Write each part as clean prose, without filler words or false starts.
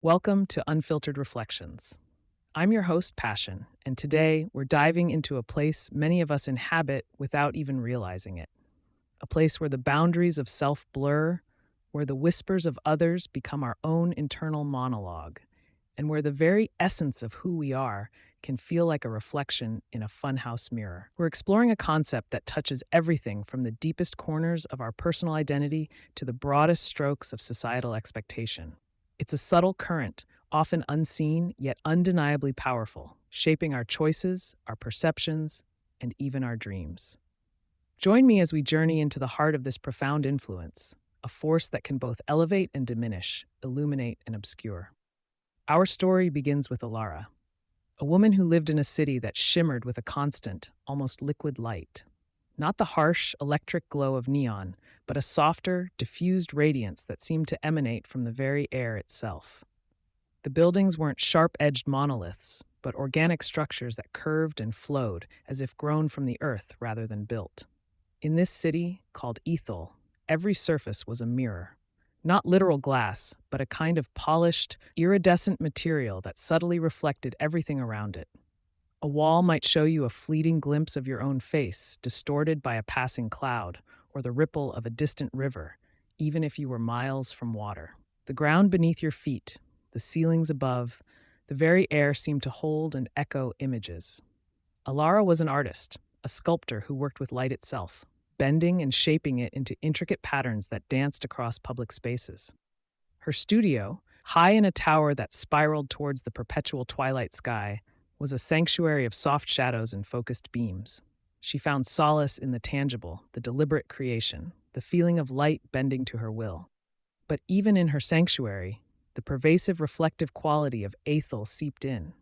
Welcome to Unfiltered Reflections. I'm your host, Passion, and today we're diving into a place many of us inhabit without even realizing it. A place where the boundaries of self blur, where the whispers of others become our own internal monologue, and where the very essence of who we are can feel like a reflection in a funhouse mirror. We're exploring a concept that touches everything from the deepest corners of our personal identity to the broadest strokes of societal expectation. It's a subtle current, often unseen yet undeniably powerful, shaping our choices, our perceptions, and even our dreams. Join me as we journey into the heart of this profound influence, a force that can both elevate and diminish, illuminate and obscure. Our story begins with Alara, a woman who lived in a city that shimmered with a constant, almost liquid light. Not the harsh, electric glow of neon, but a softer, diffused radiance that seemed to emanate from the very air itself. The buildings weren't sharp-edged monoliths, but organic structures that curved and flowed as if grown from the earth rather than built. In this city, called Ethel, every surface was a mirror. Not literal glass, but a kind of polished, iridescent material that subtly reflected everything around it. A wall might show you a fleeting glimpse of your own face, distorted by a passing cloud, or the ripple of a distant river, even if you were miles from water. The ground beneath your feet, the ceilings above, the very air seemed to hold and echo images. Alara was an artist, a sculptor who worked with light itself, bending and shaping it into intricate patterns that danced across public spaces. Her studio, high in a tower that spiraled towards the perpetual twilight sky, was a sanctuary of soft shadows and focused beams. She found solace in the tangible, the deliberate creation, the feeling of light bending to her will. But even in her sanctuary, the pervasive reflective quality of Ethel seeped in.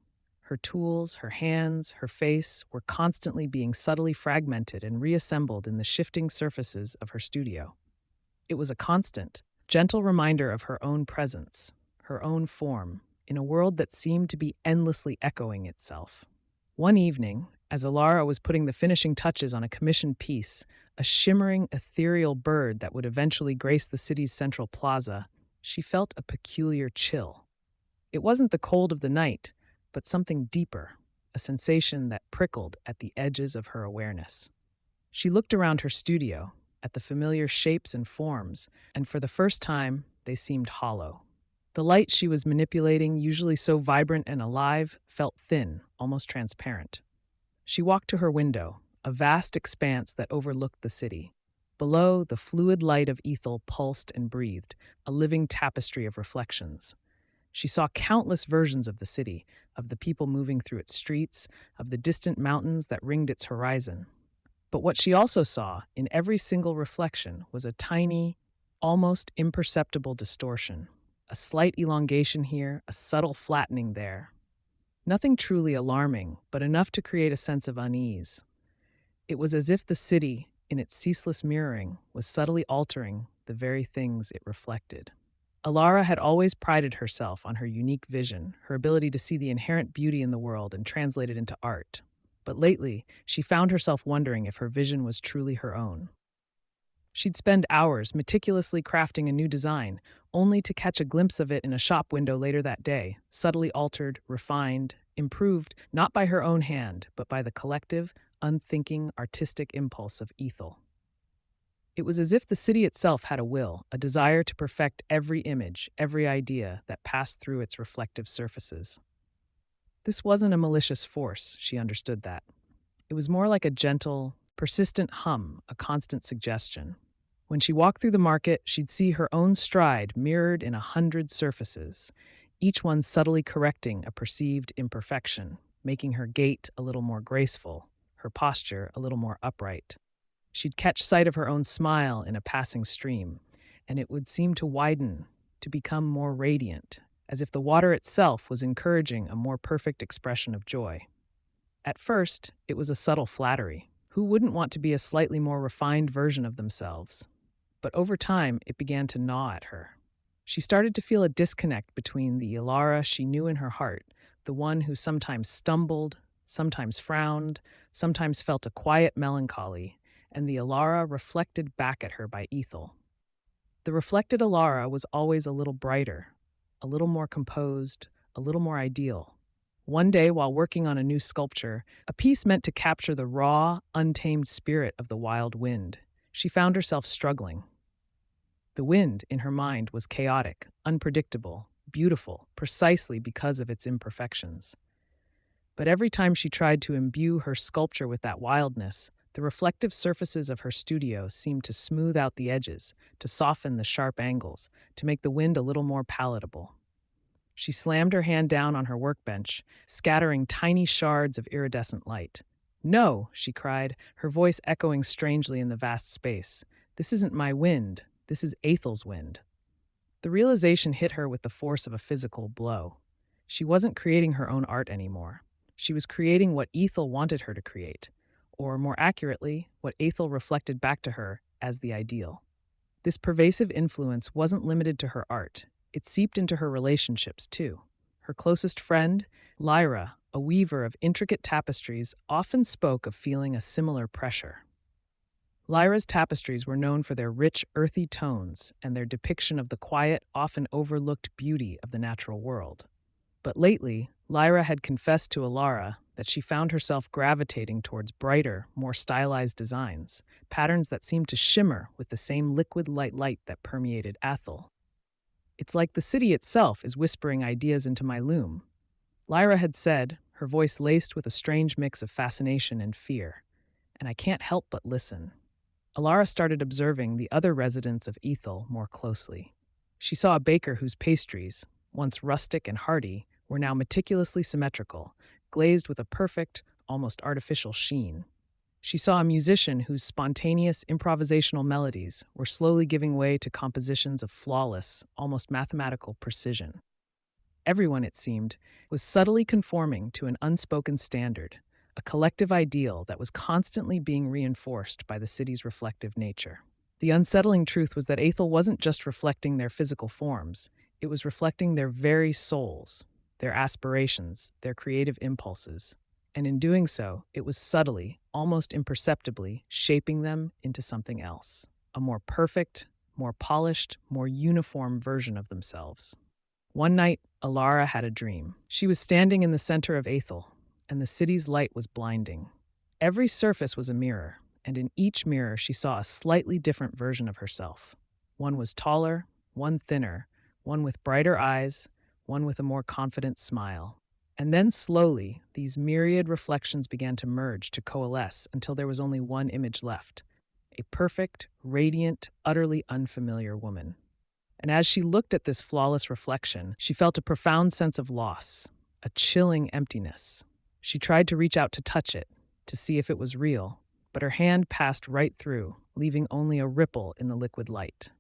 Her tools, her hands, her face were constantly being subtly fragmented and reassembled in the shifting surfaces of her studio. It was a constant, gentle reminder of her own presence, her own form, in a world that seemed to be endlessly echoing itself. One evening, as Alara was putting the finishing touches on a commissioned piece, a shimmering, ethereal bird that would eventually grace the city's central plaza, she felt a peculiar chill. It wasn't the cold of the night, but something deeper, a sensation that prickled at the edges of her awareness. She looked around her studio, at the familiar shapes and forms, and for the first time, they seemed hollow. The light she was manipulating, usually so vibrant and alive, felt thin, almost transparent. She walked to her window, a vast expanse that overlooked the city. Below, the fluid light of Ethel pulsed and breathed, a living tapestry of reflections. She saw countless versions of the city, of the people moving through its streets, of the distant mountains that ringed its horizon. But what she also saw, in every single reflection, was a tiny, almost imperceptible distortion. A slight elongation here, a subtle flattening there. Nothing truly alarming, but enough to create a sense of unease. It was as if the city, in its ceaseless mirroring, was subtly altering the very things it reflected. Alara had always prided herself on her unique vision, her ability to see the inherent beauty in the world and translate it into art. But lately, she found herself wondering if her vision was truly her own. She'd spend hours meticulously crafting a new design, only to catch a glimpse of it in a shop window later that day, subtly altered, refined, improved not by her own hand, but by the collective, unthinking, artistic impulse of Ethel. It was as if the city itself had a will, a desire to perfect every image, every idea that passed through its reflective surfaces. This wasn't a malicious force, she understood that. It was more like a gentle, persistent hum, a constant suggestion. When she walked through the market, she'd see her own stride mirrored in 100 surfaces, each one subtly correcting a perceived imperfection, making her gait a little more graceful, her posture a little more upright. She'd catch sight of her own smile in a passing stream, and it would seem to widen, to become more radiant, as if the water itself was encouraging a more perfect expression of joy. At first, it was a subtle flattery. Who wouldn't want to be a slightly more refined version of themselves? But over time, it began to gnaw at her. She started to feel a disconnect between the Ilara she knew in her heart, the one who sometimes stumbled, sometimes frowned, sometimes felt a quiet melancholy, and the Ilara reflected back at her by Ethel. The reflected Ilara was always a little brighter, a little more composed, a little more ideal. One day, while working on a new sculpture, a piece meant to capture the raw, untamed spirit of the wild wind, she found herself struggling. The wind, in her mind, was chaotic, unpredictable, beautiful, precisely because of its imperfections. But every time she tried to imbue her sculpture with that wildness, the reflective surfaces of her studio seemed to smooth out the edges, to soften the sharp angles, to make the wind a little more palatable. She slammed her hand down on her workbench, scattering tiny shards of iridescent light. "No," she cried, her voice echoing strangely in the vast space. "This isn't my wind. This is Ethel's wind." The realization hit her with the force of a physical blow. She wasn't creating her own art anymore. She was creating what Ethel wanted her to create, or more accurately, what Ethel reflected back to her as the ideal. This pervasive influence wasn't limited to her art. It seeped into her relationships, too. Her closest friend, Lyra, a weaver of intricate tapestries, often spoke of feeling a similar pressure. Lyra's tapestries were known for their rich, earthy tones and their depiction of the quiet, often overlooked beauty of the natural world. But lately, Lyra had confessed to Alara that she found herself gravitating towards brighter, more stylized designs, patterns that seemed to shimmer with the same liquid light that permeated Athel. "It's like the city itself is whispering ideas into my loom," Lyra had said, her voice laced with a strange mix of fascination and fear. "And I can't help but listen." Alara started observing the other residents of Ethel more closely. She saw a baker whose pastries, once rustic and hearty, were now meticulously symmetrical, glazed with a perfect, almost artificial sheen. She saw a musician whose spontaneous improvisational melodies were slowly giving way to compositions of flawless, almost mathematical precision. Everyone, it seemed, was subtly conforming to an unspoken standard, a collective ideal that was constantly being reinforced by the city's reflective nature. The unsettling truth was that Ethel wasn't just reflecting their physical forms, it was reflecting their very souls, their aspirations, their creative impulses. And in doing so, it was subtly, almost imperceptibly, shaping them into something else, a more perfect, more polished, more uniform version of themselves. One night, Alara had a dream. She was standing in the center of Ethel, and the city's light was blinding. Every surface was a mirror, and in each mirror she saw a slightly different version of herself. One was taller, one thinner, one with brighter eyes, one with a more confident smile. And then slowly, these myriad reflections began to merge, to coalesce, until there was only one image left: a perfect, radiant, utterly unfamiliar woman. And as she looked at this flawless reflection, she felt a profound sense of loss, a chilling emptiness. She tried to reach out to touch it, to see if it was real, but her hand passed right through, leaving only a ripple in the liquid light.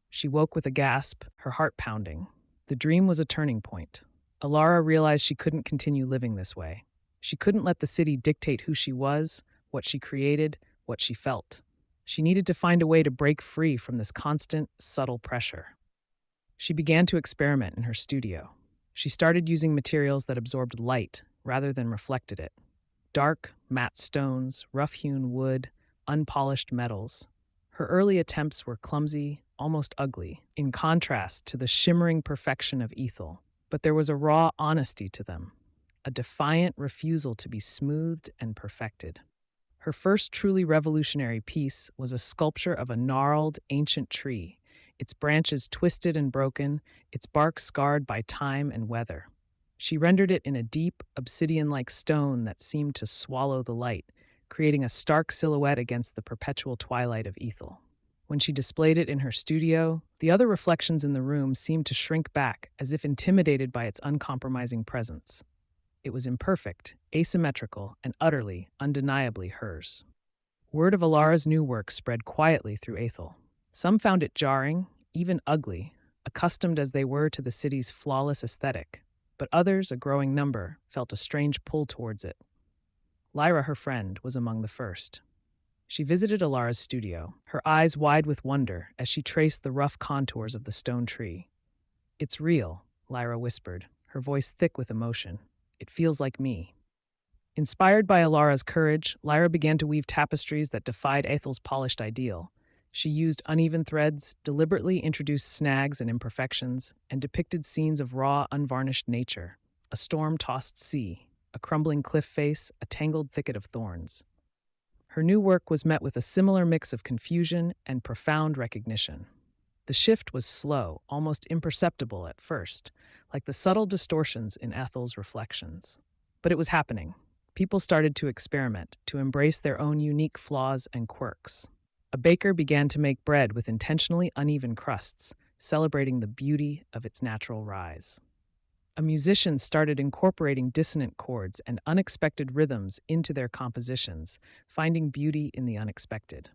She woke with a gasp, her heart pounding. The dream was a turning point. Alara realized she couldn't continue living this way. She couldn't let the city dictate who she was, what she created, what she felt. She needed to find a way to break free from this constant, subtle pressure. She began to experiment in her studio. She started using materials that absorbed light rather than reflected it. Dark, matte stones, rough-hewn wood, unpolished metals. Her early attempts were clumsy, almost ugly, in contrast to the shimmering perfection of Ethel. But there was a raw honesty to them, a defiant refusal to be smoothed and perfected. Her first truly revolutionary piece was a sculpture of a gnarled, ancient tree, its branches twisted and broken, its bark scarred by time and weather. She rendered it in a deep, obsidian-like stone that seemed to swallow the light, creating a stark silhouette against the perpetual twilight of Ethel. When she displayed it in her studio, the other reflections in the room seemed to shrink back, as if intimidated by its uncompromising presence. It was imperfect, asymmetrical, and utterly, undeniably hers. Word of Alara's new work spread quietly through Ethel. Some found it jarring, even ugly, accustomed as they were to the city's flawless aesthetic, but others, a growing number, felt a strange pull towards it. Lyra, her friend, was among the first. She visited Alara's studio, her eyes wide with wonder as she traced the rough contours of the stone tree. "It's real," Lyra whispered, her voice thick with emotion. "It feels like me." Inspired by Alara's courage, Lyra began to weave tapestries that defied Ethel's polished ideal. She used uneven threads, deliberately introduced snags and imperfections, and depicted scenes of raw, unvarnished nature: a storm tossed sea, a crumbling cliff face, a tangled thicket of thorns. Her new work was met with a similar mix of confusion and profound recognition. The shift was slow, almost imperceptible at first, like the subtle distortions in Ethel's reflections. But it was happening. People started to experiment, to embrace their own unique flaws and quirks. A baker began to make bread with intentionally uneven crusts, celebrating the beauty of its natural rise. A musician started incorporating dissonant chords and unexpected rhythms into their compositions, finding beauty in the unexpected.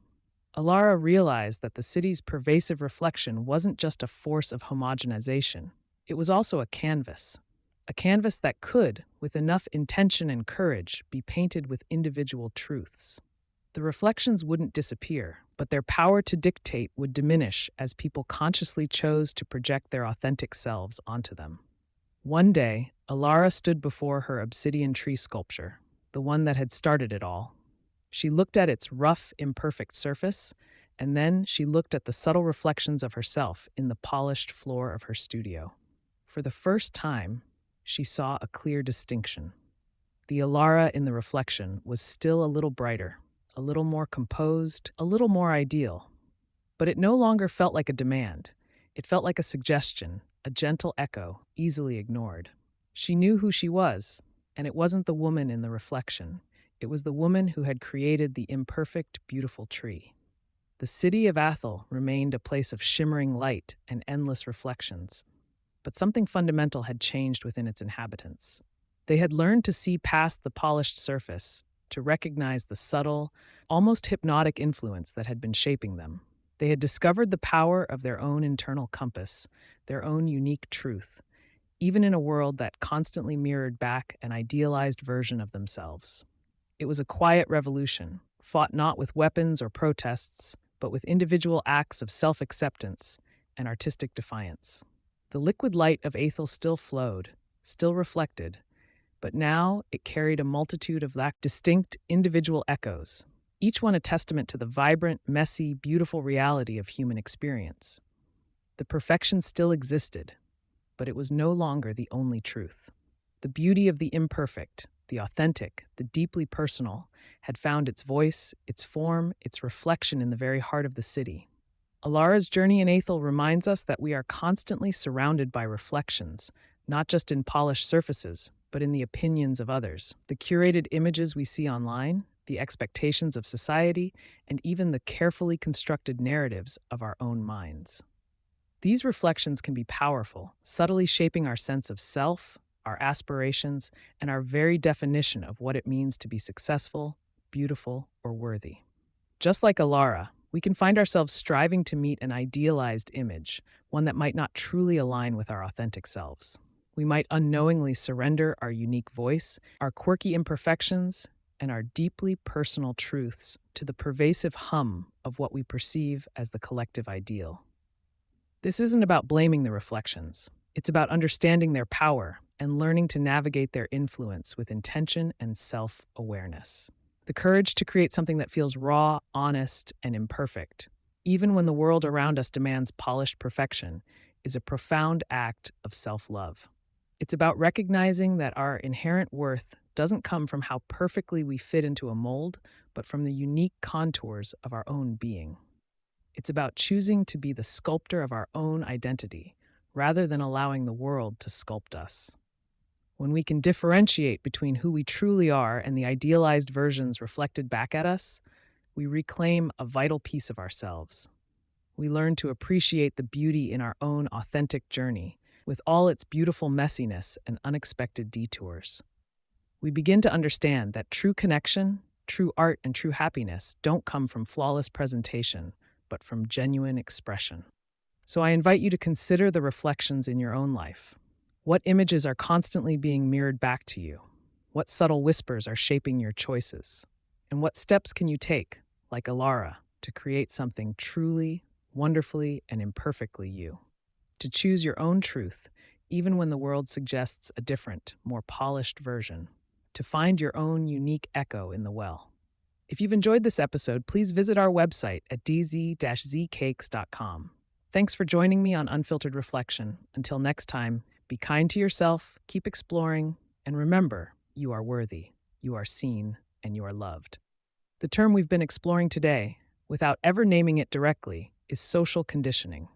Alara realized that the city's pervasive reflection wasn't just a force of homogenization, it was also a canvas that could, with enough intention and courage, be painted with individual truths. The reflections wouldn't disappear, but their power to dictate would diminish as people consciously chose to project their authentic selves onto them. One day, Alara stood before her obsidian tree sculpture, the one that had started it all. She looked at its rough, imperfect surface, and then she looked at the subtle reflections of herself in the polished floor of her studio. For the first time, she saw a clear distinction. The Alara in the reflection was still a little brighter, a little more composed, a little more ideal. But it no longer felt like a demand. It felt like a suggestion, a gentle echo, easily ignored. She knew who she was, and it wasn't the woman in the reflection. It was the woman who had created the imperfect, beautiful tree. The city of Athol remained a place of shimmering light and endless reflections. But something fundamental had changed within its inhabitants. They had learned to see past the polished surface, to recognize the subtle, almost hypnotic influence that had been shaping them. They had discovered the power of their own internal compass, their own unique truth, even in a world that constantly mirrored back an idealized version of themselves. It was a quiet revolution, fought not with weapons or protests, but with individual acts of self-acceptance and artistic defiance. The liquid light of Athol still flowed, still reflected, but now it carried a multitude of distinct individual echoes, each one a testament to the vibrant, messy, beautiful reality of human experience. The perfection still existed, but it was no longer the only truth. The beauty of the imperfect, the authentic, the deeply personal, had found its voice, its form, its reflection in the very heart of the city. Alara's journey in Athol reminds us that we are constantly surrounded by reflections, not just in polished surfaces, but in the opinions of others, the curated images we see online, the expectations of society, and even the carefully constructed narratives of our own minds. These reflections can be powerful, subtly shaping our sense of self, our aspirations, and our very definition of what it means to be successful, beautiful, or worthy. Just like Alara, we can find ourselves striving to meet an idealized image, one that might not truly align with our authentic selves. We might unknowingly surrender our unique voice, our quirky imperfections, and our deeply personal truths to the pervasive hum of what we perceive as the collective ideal. This isn't about blaming the reflections. It's about understanding their power and learning to navigate their influence with intention and self-awareness. The courage to create something that feels raw, honest, and imperfect, even when the world around us demands polished perfection, is a profound act of self-love. It's about recognizing that our inherent worth doesn't come from how perfectly we fit into a mold, but from the unique contours of our own being. It's about choosing to be the sculptor of our own identity, rather than allowing the world to sculpt us. When we can differentiate between who we truly are and the idealized versions reflected back at us, we reclaim a vital piece of ourselves. We learn to appreciate the beauty in our own authentic journey, with all its beautiful messiness and unexpected detours. We begin to understand that true connection, true art, and true happiness don't come from flawless presentation, but from genuine expression. So I invite you to consider the reflections in your own life. What images are constantly being mirrored back to you? What subtle whispers are shaping your choices? And what steps can you take, like Alara, to create something truly, wonderfully, and imperfectly you? To choose your own truth, even when the world suggests a different, more polished version. To find your own unique echo in the well. If you've enjoyed this episode, please visit our website at dz-zcakes.com. Thanks for joining me on Unfiltered Reflection. Until next time, be kind to yourself, keep exploring, and remember, you are worthy, you are seen, and you are loved. The term we've been exploring today, without ever naming it directly, is social conditioning.